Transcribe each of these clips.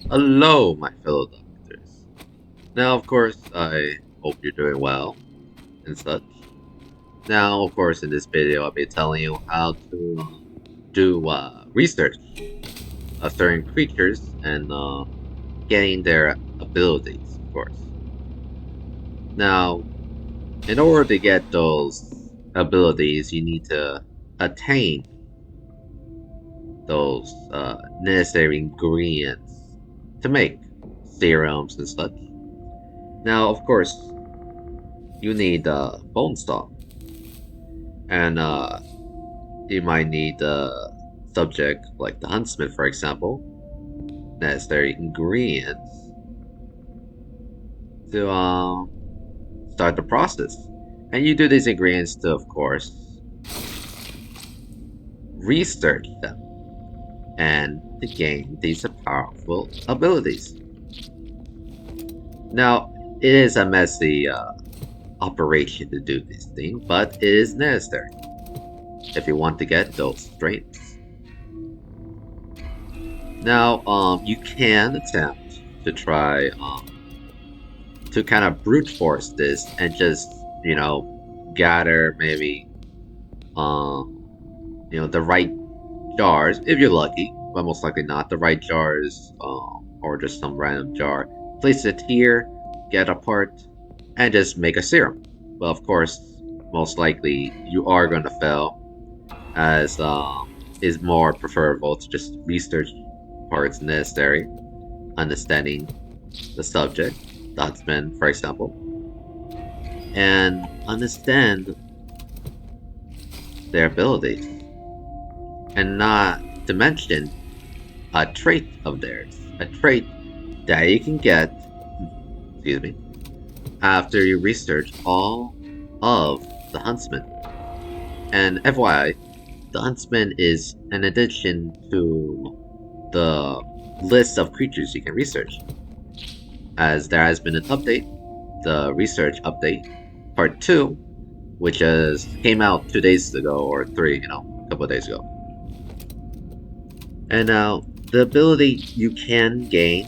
Hello, my fellow doctors. Now, of course, I hope you're doing well and such. Now, of course, in this video, I'll be telling you how to do research of certain creatures and getting their abilities, of course. Now, in order to get those abilities, you need to attain those necessary ingredients to make serums and such. Now, of course, you need bone stock, and you might need a subject like the huntsman, for example, necessary ingredients to start the process. And you do these ingredients to, of course, research them and to gain these powerful abilities. Now, it is a messy operation to do this thing, but it is necessary if you want to get those strengths. Now, you can attempt to try to kind of brute force this and just, gather maybe, the right jars, if you're lucky, but most likely not, the right jars, or just some random jar. Place it here, get a part, and just make a serum. Well, of course, most likely you are going to fail, as is more preferable to just research parts necessary, understanding the subject, the huntsman, for example, and understand their abilities, and not to mention a trait of theirs, a trait that you can get, excuse me, after you research all of the huntsmen. And FYI, the huntsman is an addition to the list of creatures you can research, as there has been an update, the research update, part 2, which came out 2 days ago, or 3, a couple of days ago. And now, the ability you can gain,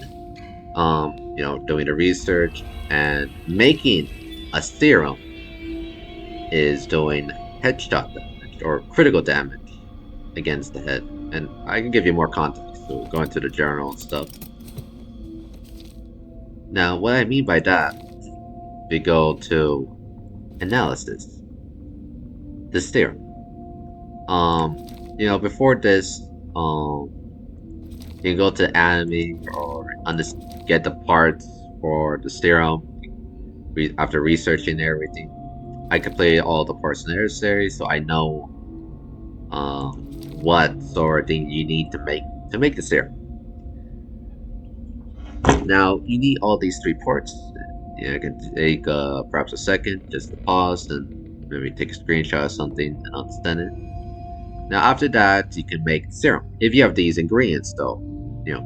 doing the research and making a serum, is doing headshot damage or critical damage against the head. And I can give you more context, so go into the journal and stuff. Now, what I mean by that, we go to analysis. The serum. Before this, you can go to anime or get the parts for the serum after researching everything. I completed all the parts necessary, so I know what sort of thing you need to make the serum. Now, you need all these 3 parts. You can take perhaps a second just to pause and maybe take a screenshot of something and understand it. Now, after that, you can make serum. If you have these ingredients, though,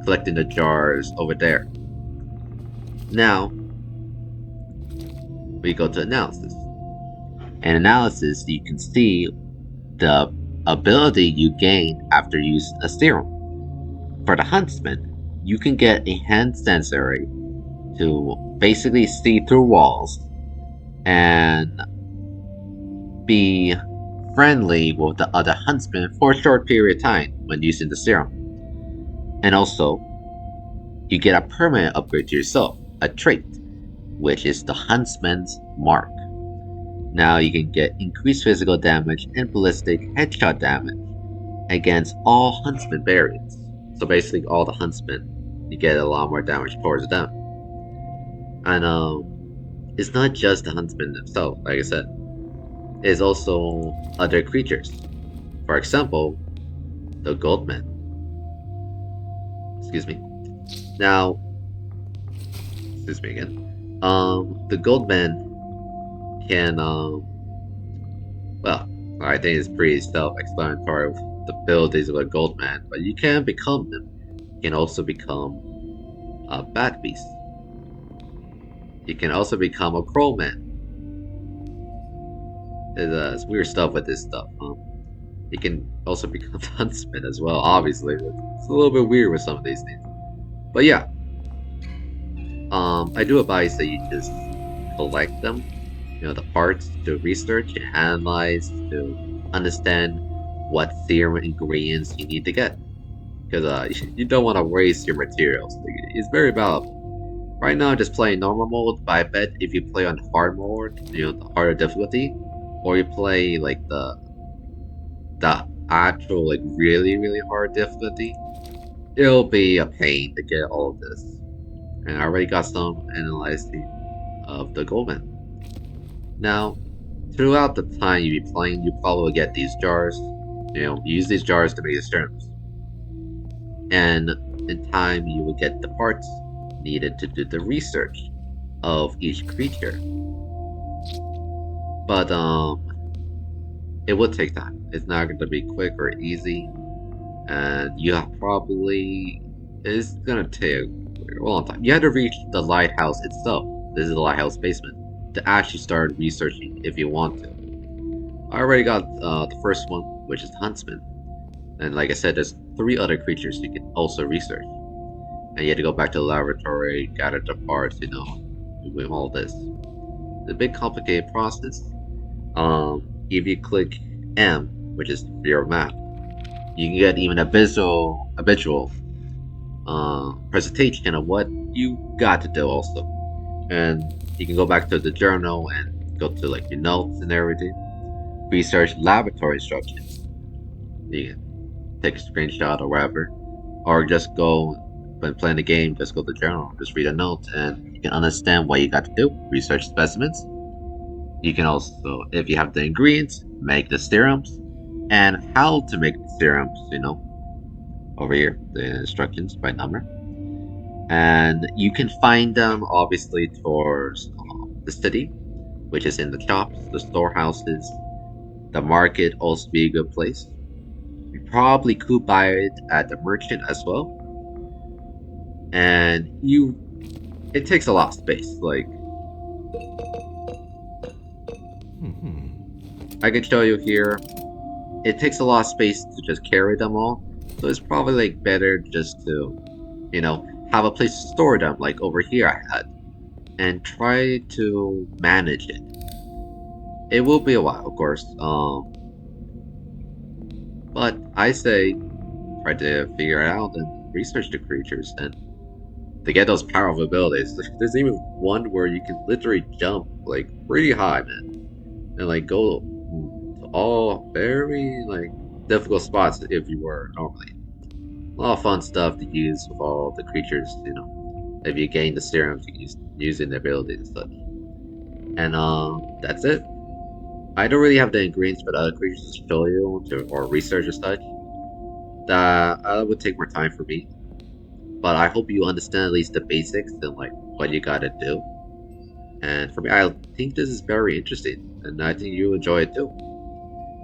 collecting the jars over there. Now, we go to analysis. In analysis, you can see the ability you gain after using a serum. For the huntsman, you can get a hand sensory to basically see through walls and be friendly with the other huntsmen for a short period of time when using the serum. And also, you get a permanent upgrade to yourself, a trait, which is the huntsman's mark. Now you can get increased physical damage and ballistic headshot damage against all huntsman variants. So basically all the huntsmen, you get a lot more damage towards them. And it's not just the huntsman themselves, like I said. It's also other creatures. For example, the goatman. Excuse me. Now, excuse me again. The goatman can, well, I think it's pretty self-explanatory with the abilities of a goatman, but you can become them. You can also become a bat beast. You can also become a crowman. It's weird stuff with this stuff. You can also become a huntsman as well, obviously. It's a little bit weird with some of these things. But yeah, I do advise that you just collect them, the parts to research and analyze to understand what serum ingredients you need to get. Because you don't want to waste your materials. Like, it's very valuable. Right now, I'm just playing normal mode, but I bet if you play on hard mode, the harder difficulty, or you play like the actual like really hard difficulty, it'll be a pain to get all of this. And I already got some analyzing of the goatman. Now, throughout the time you be playing, you probably will get these jars. Use these jars to make the serums. And in time, you will get the parts needed to do the research of each creature. But it will take time. It's not going to be quick or easy, and it's going to take a long time. You have to reach the lighthouse itself. This is the lighthouse basement to actually start researching if you want to. I already got the first one, which is the huntsman, and like I said, there's 3 other creatures you can also research. And you have to go back to the laboratory, gather the parts, doing all this. It's a big complicated process. If you click M, which is your map, you can get even a visual presentation of what you got to do also. And you can go back to the journal and go to like your notes and everything. Research laboratory instructions. You can take a screenshot or whatever. Or just go, when playing the game, just go to the journal, just read a note, and you can understand what you got to do. Research specimens. You can also, if you have the ingredients, make the serums, and how to make the serums, over here, the instructions by number. And you can find them, obviously, towards the city, which is in the shops, the storehouses, the market, also be a good place. You probably could buy it at the merchant as well. And it takes a lot of space, like, I can show you here. It takes a lot of space to just carry them all, so it's probably like better just to, have a place to store them, like over here I had, and try to manage it. It will be a while, of course, but I say try to figure it out and research the creatures and to get those powerful abilities. There's even one where you can literally jump like pretty high, man, and like go to all very like difficult spots if you were normally. A lot of fun stuff to use with all the creatures, if you gain the serums, you can using the abilities and such. And that's it. I don't really have the ingredients for the other creatures to show you or research or such. That would take more time for me. But I hope you understand at least the basics and like what you gotta do. And for me, I think this is very interesting, and I think you enjoy it too.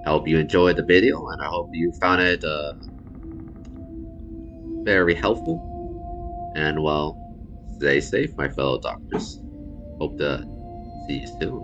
I hope you enjoyed the video, and I hope you found it very helpful. And well, stay safe, my fellow doctors. Hope to see you soon.